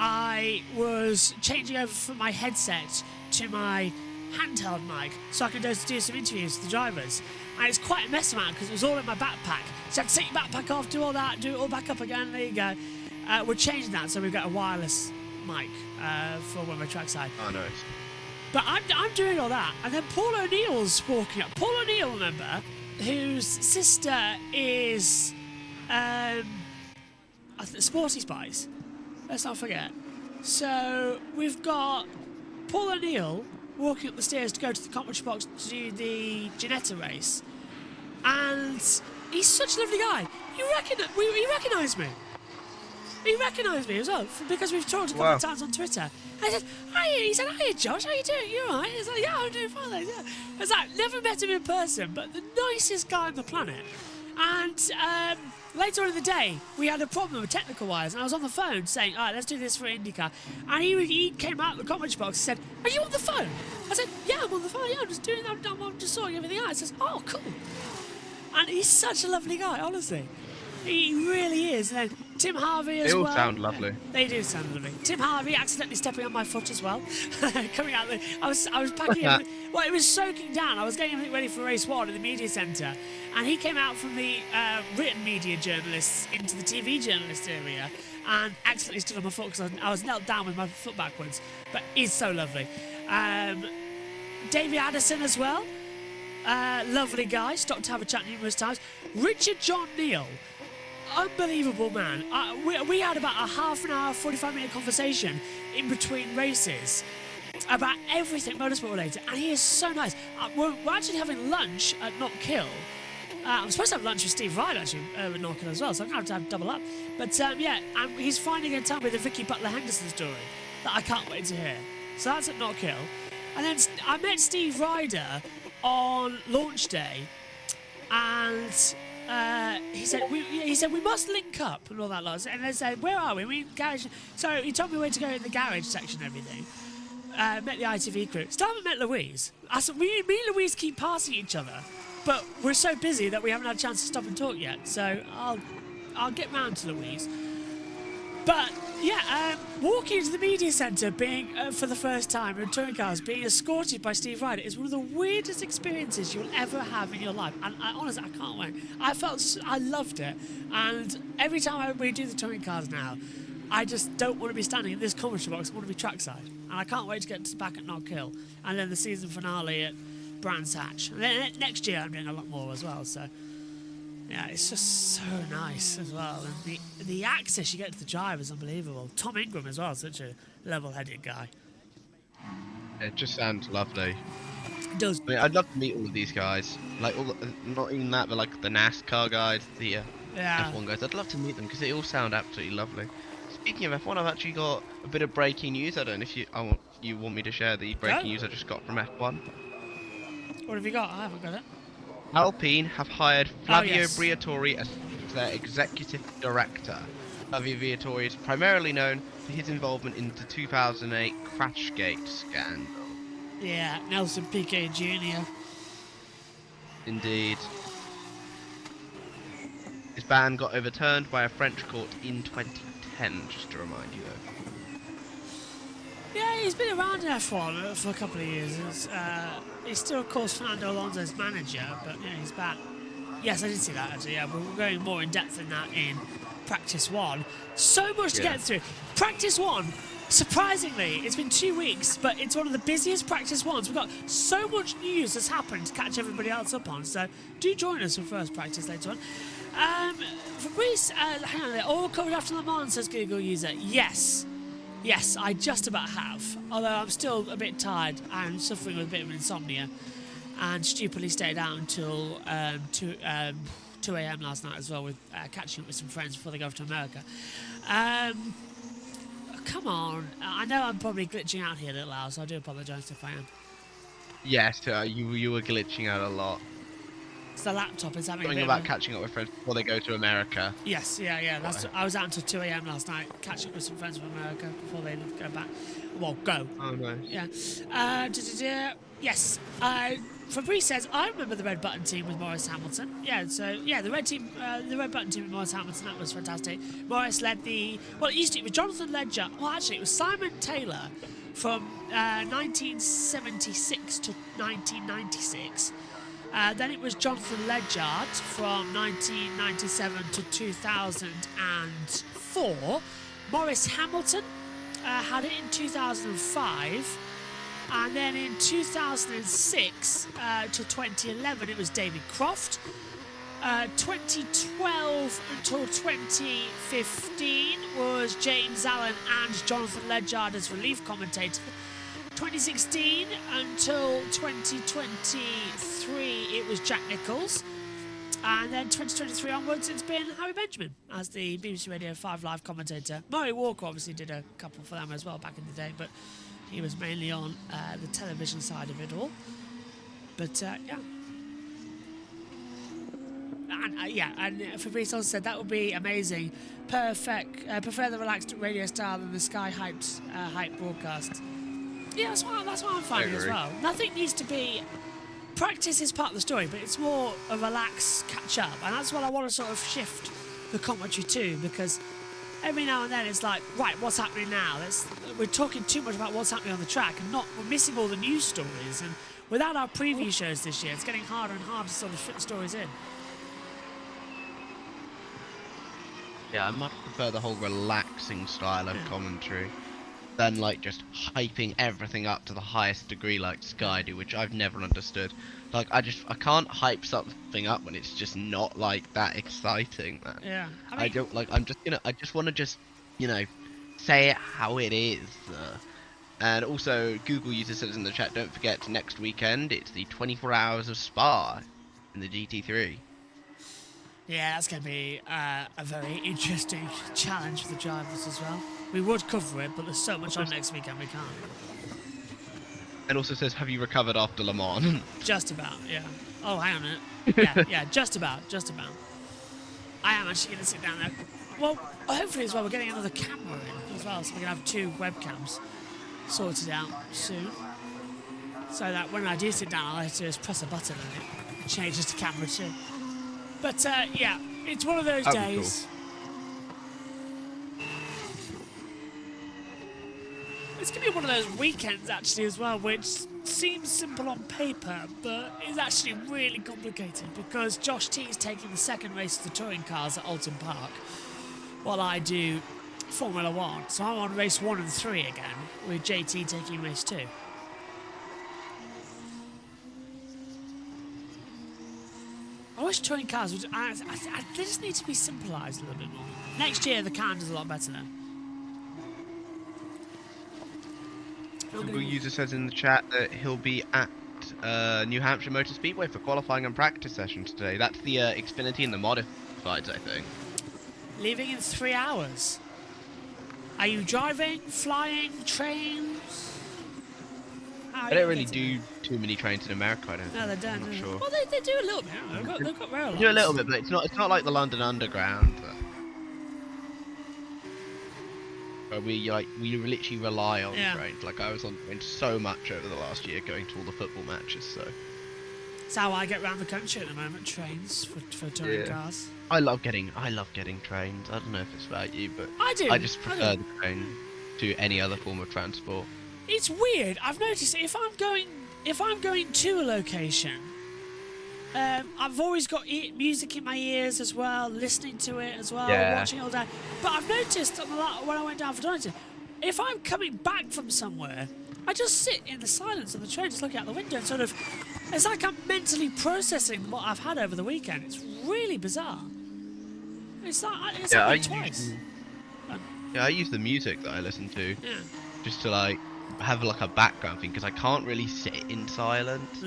Speaker 1: I was changing over from my headset to my handheld mic so I could do some interviews with the drivers. And it's quite a mess around because it was all in my backpack. So I had to take your backpack off, do all that, do it all back up again. There you go. We're changing that, so we've got a wireless mic for when we're trackside.
Speaker 2: Oh, nice.
Speaker 1: But I'm doing all that, and then Paul O'Neill's walking up. Paul O'Neill, remember, whose sister is Sporty Spice. Let's not forget. So we've got Paul O'Neill walking up the stairs to go to the commentary box to do the Ginetta race, and he's such a lovely guy. He recognised me. He recognised me as well because we've talked a couple of times on Twitter. I said, "Hiya." He said, "Hiya, Josh. How you doing? You alright?" He's like, "Yeah, I'm doing fine." Thanks, yeah. I was like, never met him in person, but the nicest guy on the planet. And later on in the day, we had a problem with technical wires, and I was on the phone saying, "All right, let's do this for IndyCar." And he came out of the commentary box and said, "Are you on the phone?" I said, "Yeah, I'm on the phone. Yeah, I'm just sorting everything out." He says, "Oh, cool." And he's such a lovely guy, honestly. He really is. And then Tim Harvey as well.
Speaker 2: They all sound lovely.
Speaker 1: They do sound lovely. Tim Harvey accidentally stepping on my foot as well. Coming out there. I was packing everything. Well, it was soaking down. I was getting everything ready for race one in the media centre. And he came out from the written media journalists into the TV journalist area and accidentally stood on my foot because I was knelt down with my foot backwards. But he's so lovely. Davey Addison as well. Lovely guy. Stopped to have a chat numerous times. Richard John Neal. Unbelievable man. We had about a half an hour, 45-minute conversation in between races about everything motorsport related, and he is so nice. We're actually having lunch at Not Kill. I'm supposed to have lunch with Steve Ryder actually at Not Kill as well, so I'm going to have to double up. But he's finally going to tell me the Vicky Butler Henderson story that I can't wait to hear. So that's at Not Kill. And then I met Steve Ryder on launch day, and he said we must link up and all that lot. And I said, where are we? We in garage. So he told me where to go in the garage section and everything. Met the ITV crew. Still haven't met Louise. I said, me and Louise keep passing each other, but we're so busy that we haven't had a chance to stop and talk yet. So I'll get round to Louise. But yeah, walking into the media centre, being for the first time in touring cars, being escorted by Steve Ryder is one of the weirdest experiences you'll ever have in your life. And honestly, I can't wait. I loved it. And every time we do the touring cars now, I just don't want to be standing in this commentary box. I want to be trackside. And I can't wait to get back at Not Kill. And then the season finale at Brands Hatch. And then next year I'm doing a lot more as well. So yeah, it's just so nice as well. And the access you get to the drive is unbelievable. Tom Ingram as well, such a level-headed guy.
Speaker 2: It just sounds lovely.
Speaker 1: It does.
Speaker 2: I mean, I'd love to meet all of these guys. Like, not even that, but like the NASCAR guys, the F1 guys. I'd love to meet them because they all sound absolutely lovely. Speaking of F1, I've actually got a bit of breaking news. I don't know if you want me to share the breaking news I just got from F1.
Speaker 1: What have you got? I haven't got it.
Speaker 2: Alpine have hired Flavio Briatore as their executive director. Flavio Briatore is primarily known for his involvement in the 2008 Crashgate scandal.
Speaker 1: Yeah, Nelson Piquet Jr.
Speaker 2: Indeed. His ban got overturned by a French court in 2010, just to remind you though.
Speaker 1: Yeah, he's been around in F1 for a couple of years. He's still, of course, Fernando Alonso's manager, but yeah, he's back. Yes, I did see that actually. Yeah, we're going more in depth than that in Practice 1. So much to get through. Practice 1, surprisingly, it's been 2 weeks, but it's one of the busiest Practice 1s. We've got so much news that's happened to catch everybody else up on, so do join us for first practice later on. Fabrice, hang on a minute. All covered after Le Mans, says Google user. Yes, I just about have, although I'm still a bit tired and suffering with a bit of insomnia and stupidly stayed out until 2 2 a.m. last night as well, with catching up with some friends before they go off to America. Come on. I know I'm probably glitching out here a little, Al, so I do apologise if I am.
Speaker 2: Yes, you were glitching out a lot.
Speaker 1: It's the laptop is having
Speaker 2: Something about catching up with friends before they go to America.
Speaker 1: Yes, yeah. I was out until 2 a.m. last night, catching up with some friends from America before they go back. Well, go.
Speaker 2: Oh, nice.
Speaker 1: Yeah. Yes. Prix says, I remember the red button team with Morris Hamilton. Yeah, so, yeah, the red button team with Morris Hamilton, that was fantastic. Morris led it was Jonathan Ledger. Well, actually, it was Simon Taylor from 1976 to 1996. Then it was Jonathan Ledgard from 1997 to 2004. Morris Hamilton had it in 2005. And then in 2006 to 2011, it was David Croft. 2012 until 2015 was James Allen and Jonathan Ledgard as relief commentator. 2016 until 2023, it was Jack Nicholls. And then 2023 onwards, it's been Harry Benjamin as the BBC Radio 5 live commentator. Murray Walker obviously did a couple for them as well back in the day, but he was mainly on the television side of it all. But, yeah. And Fabrice also said that would be amazing. Perfect. Prefer the relaxed radio style than the Sky hype broadcast. Yeah, that's what I'm finding as well. Nothing needs to be... Practice is part of the story, but it's more a relaxed catch-up. And that's what I want to sort of shift the commentary to, because every now and then it's like, right, what's happening now? We're talking too much about what's happening on the track, and we're missing all the news stories. And without our preview shows this year, it's getting harder and harder to sort of fit the stories in.
Speaker 2: Yeah, I much prefer the whole relaxing style of commentary than like just hyping everything up to the highest degree like Sky do, which I've never understood. Like I can't hype something up when it's just not like that exciting, man.
Speaker 1: Yeah.
Speaker 2: I don't like. I just want to say it how it is. And also, Google user says in the chat, don't forget next weekend it's the 24 hours of Spa in the GT3.
Speaker 1: Yeah, that's going to be a very interesting challenge for the drivers as well. We would cover it, but there's so much on next weekend we can't.
Speaker 2: And also says, have you recovered after Le Mans?
Speaker 1: Just about, yeah. Oh, hang on a minute. Yeah, just about. I am actually going to sit down there. Well, hopefully as well, we're getting another camera in as well, so we can have 2 webcams sorted out soon. So that when I do sit down, all I have to do is press a button and it changes to camera 2. But, yeah, it's one of those days.
Speaker 2: Cool.
Speaker 1: It's going to be one of those weekends, actually, as well, which seems simple on paper, but is actually really complicated, because Josh T is taking the second race of the touring cars at Alton Park, while I do Formula 1. So I'm on race 1 and 3 again, with JT taking race 2. I wish touring cars would... they just need to be simplised a little bit more. Next year, the calendar's a lot better now.
Speaker 2: Google user says in the chat that he'll be at New Hampshire Motor Speedway for qualifying and practice sessions today. That's the Xfinity and the Modifieds, I think.
Speaker 1: Leaving in 3 hours. Are you driving, flying, trains?
Speaker 2: They don't really do too many trains in America, I don't think.
Speaker 1: No, they don't.
Speaker 2: I'm not sure.
Speaker 1: Well, they do a little bit. They've got rail lines.
Speaker 2: They do a little bit, but it's not like the London Underground. We literally rely on trains. Like I was on trains so much over the last year, going to all the football matches. So
Speaker 1: it's how I get around the country at the moment. Trains for touring cars.
Speaker 2: I love getting trains. I don't know if it's about you, but
Speaker 1: I do.
Speaker 2: I just prefer the train to any other form of transport.
Speaker 1: It's weird. I've noticed if I'm going to a location, I've always got music in my ears as well, listening to it as well, watching all day. But I've noticed when I went down for Donington, if I'm coming back from somewhere, I just sit in the silence of the train, just looking out the window, and sort of, it's like I'm mentally processing what I've had over the weekend. It's really bizarre. It's like twice.
Speaker 2: I use the music that I listen to just to like have like a background thing, because I can't really sit in silence.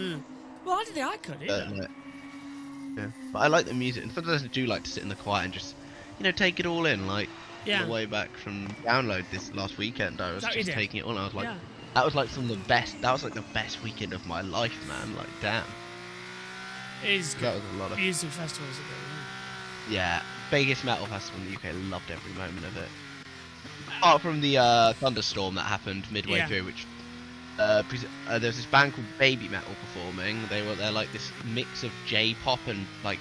Speaker 1: Well, I didn't think I could either.
Speaker 2: Yeah, but I like the music, and sometimes I do like to sit in the quiet and just, take it all in. Like
Speaker 1: Yeah.
Speaker 2: on the way back from download this last weekend, I was
Speaker 1: That you
Speaker 2: just
Speaker 1: did?
Speaker 2: taking it all. And I was like,
Speaker 1: Yeah.
Speaker 2: that was like some of the best. That was like the best weekend of my life, man. Like, damn.
Speaker 1: It is good.
Speaker 2: That was a lot of.
Speaker 1: Music festivals are good.
Speaker 2: Yeah, biggest metal festival in the UK. Loved every moment of it. Apart from the thunderstorm that happened midway
Speaker 1: Yeah.
Speaker 2: through, which there's this band called Baby Metal performing. They're like this mix of J-pop and like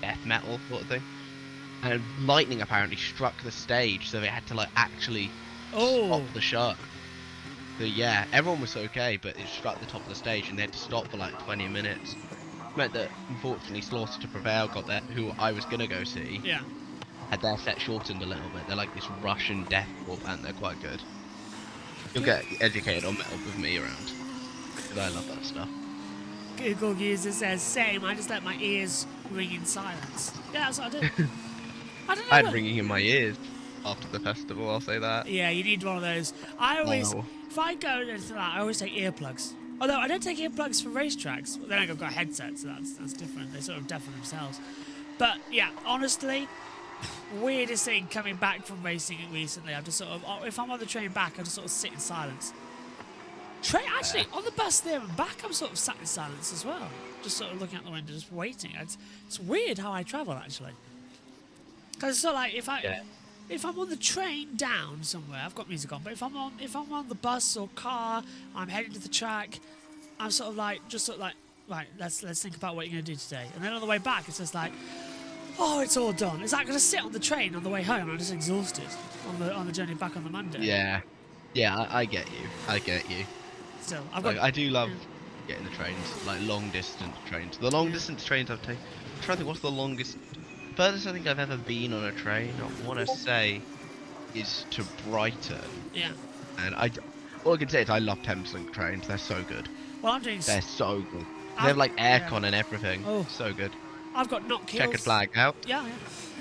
Speaker 2: death metal sort of thing. And lightning apparently struck the stage, so they had to like actually stop the show. So yeah, everyone was okay, but it struck the top of the stage, and they had to stop for like 20 minutes. Meant that unfortunately Slaughter to Prevail got there, who I was gonna go see.
Speaker 1: Yeah.
Speaker 2: Had their set shortened a little bit. They're like this Russian deathcore band. They're quite good. You'll get educated on metal with me around, because I love that stuff.
Speaker 1: Google user says, same, I just let my ears ring in silence. Yeah, that's what I do. I don't know.
Speaker 2: I had ringing in my ears after the festival, I'll say that.
Speaker 1: Yeah, you need one of those. I always,
Speaker 2: Wow.
Speaker 1: if I go into that, I always take earplugs. Although I don't take earplugs for racetracks. Then I've got a headset, so that's different. They sort of deafen themselves. But yeah, honestly, weirdest thing coming back from racing recently. I've just sort of, if I'm on the train back, I just sort of sit in silence. Actually, on the bus there and back, I'm sort of sat in silence as well. Just sort of looking out the window, just waiting. It's weird how I travel, actually. Because it's sort of like if I'm on the train down somewhere, I've got music on. But if I'm on the bus or car, I'm heading to the track. I'm sort of like right. Let's think about what you're gonna do today. And then on the way back, it's just like, oh, it's all done. It's like gonna sit on the train on the way home. I'm just exhausted on the journey back on the Monday.
Speaker 2: Yeah, I get you.
Speaker 1: Still, I
Speaker 2: do love getting the trains, like long distance trains. The long distance trains I've taken. I'm trying to think what's the furthest I think I've ever been on a train. I want to say is to Brighton.
Speaker 1: Yeah.
Speaker 2: And all I can say is I love Thameslink trains. They're so good.
Speaker 1: Well, I'm doing.
Speaker 2: They're so good. They have like aircon and everything.
Speaker 1: Oh.
Speaker 2: So good.
Speaker 1: I've got Knock Hills.
Speaker 2: Checkered flag out.
Speaker 1: Yeah.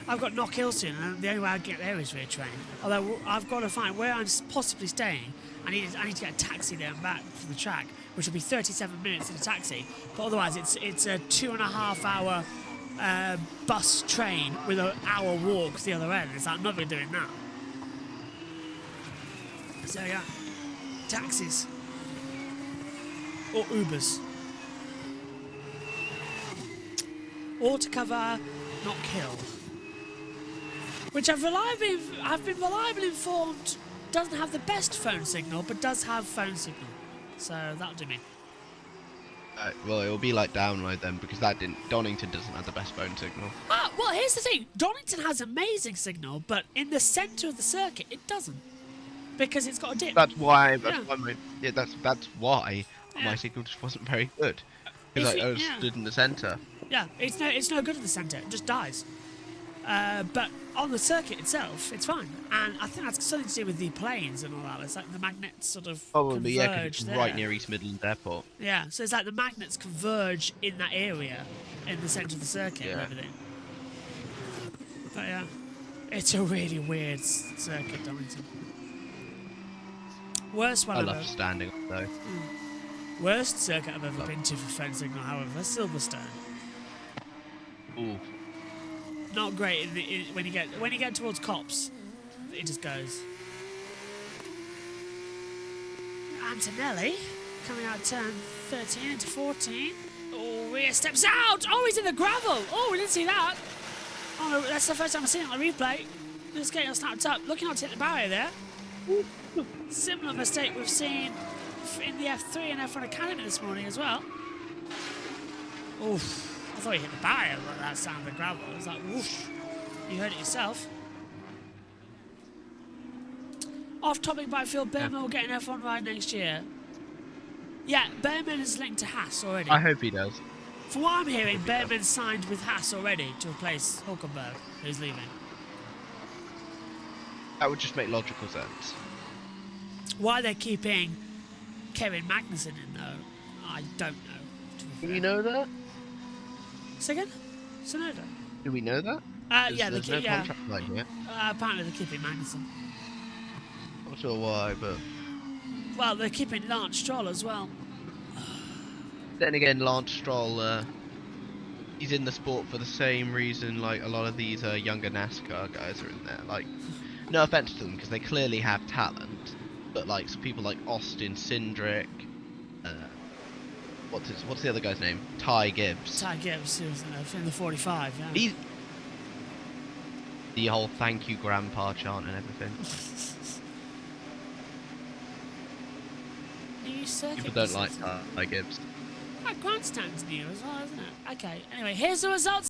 Speaker 1: I've got Knock Hill soon, and the only way I get there is via train. Although I've got to find where I'm possibly staying. I need to get a taxi there and back from the track, which will be 37 minutes in a taxi. But otherwise, it's a 2.5 hour bus train with an hour walk to the other end. It's like I'm not really doing that. So yeah, taxis or Ubers, or to cover Knock Hill, which I've been reliably informed doesn't have the best phone signal, but does have phone signal. So that'll do me.
Speaker 2: Well, it'll be like download then, because Donington doesn't have the best phone signal.
Speaker 1: Well, here's the thing. Donington has amazing signal, but in the centre of the circuit, it doesn't. Because it's got a dip.
Speaker 2: That's why.
Speaker 1: Yeah.
Speaker 2: That's why my signal just wasn't very good. Because I was stood in the centre.
Speaker 1: Yeah, it's no good in the centre. It just dies. But on the circuit itself, it's fine. And I think that's something to do with the planes and all that. It's like the magnets sort of
Speaker 2: Probably, yeah, 'cause
Speaker 1: converge
Speaker 2: it's
Speaker 1: there.
Speaker 2: right near East Midlands Airport.
Speaker 1: Yeah, so it's like the magnets converge in that area, in the centre of the circuit and everything. But yeah, it's a really weird circuit, Donington. Worst one
Speaker 2: I
Speaker 1: I've
Speaker 2: love
Speaker 1: ever.
Speaker 2: standing up though.
Speaker 1: Worst circuit I've ever been to for phone signal, however, Silverstone.
Speaker 2: Ooh.
Speaker 1: Not great when you get towards Cops, it just goes. Antonelli coming out turn 13 into 14. Oh, rear steps out. Oh, he's in the gravel. Oh, we didn't see that. Oh, no, that's the first time I've seen it on the replay. Just getting snapped up. Looking out to hit the barrier there. Similar mistake we've seen in the F3 and F1 Academy this morning as well. Oof. I thought he hit the barrier, but that sound of the gravel. It was like, whoosh. You heard it yourself. Off topic, but I feel Berman will get an F1 ride next year. Yeah, Berman is linked to Haas already.
Speaker 2: I hope he does.
Speaker 1: From what I'm hearing, Berman signed with Haas already to replace Hulkenberg, who's leaving.
Speaker 2: That would just make logical sense.
Speaker 1: Why they're keeping Kevin Magnussen in, though, I don't know.
Speaker 2: Do we know that?
Speaker 1: Second? Sonoda?
Speaker 2: Do we know that?
Speaker 1: Yeah,
Speaker 2: there's no contract line yet.
Speaker 1: Apparently they're keeping Magnussen.
Speaker 2: Not sure why, but
Speaker 1: Well, they're keeping Lance Stroll as well.
Speaker 2: then again, Lance Stroll he's in the sport for the same reason like a lot of these younger NASCAR guys are in there. Like, no offense to them because they clearly have talent, but like people like Austin Cindric, what's the other guy's name? Ty Gibbs.
Speaker 1: Ty Gibbs, who's in the 45. Yeah.
Speaker 2: He's the whole "thank you, Grandpa" chant and everything.
Speaker 1: New circuit
Speaker 2: People don't like Ty Gibbs.
Speaker 1: That grandstand's new as well, isn't it? Okay, anyway, here's the results.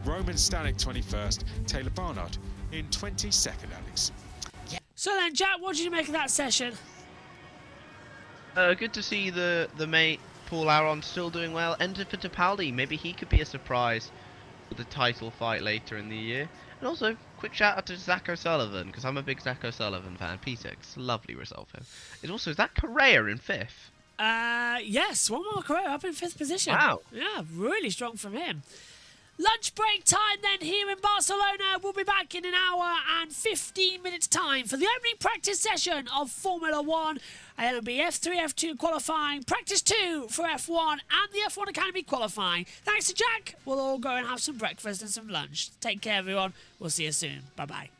Speaker 4: Roman Stanek 21st, Taylor Barnard in 22nd, Alex.
Speaker 1: So then, Jack, what did you make of that session?
Speaker 2: Good to see the mate Paul Aron still doing well. Entered for Fittipaldi. Maybe he could be a surprise with the title fight later in the year. And also, quick shout out to Zach O'Sullivan, because I'm a big Zach O'Sullivan fan. P6, lovely result for him. It's also Zach Correa in 5th.
Speaker 1: Yes, one more Correa up in 5th position.
Speaker 2: Wow.
Speaker 1: Yeah, really strong from him. Lunch break time then here in Barcelona. We'll be back in an hour and 15 minutes time for the opening practice session of Formula 1. And it'll be F3, F2 qualifying, practice 2 for F1 and the F1 Academy qualifying. Thanks to Jack. We'll all go and have some breakfast and some lunch. Take care, everyone. We'll see you soon. Bye-bye.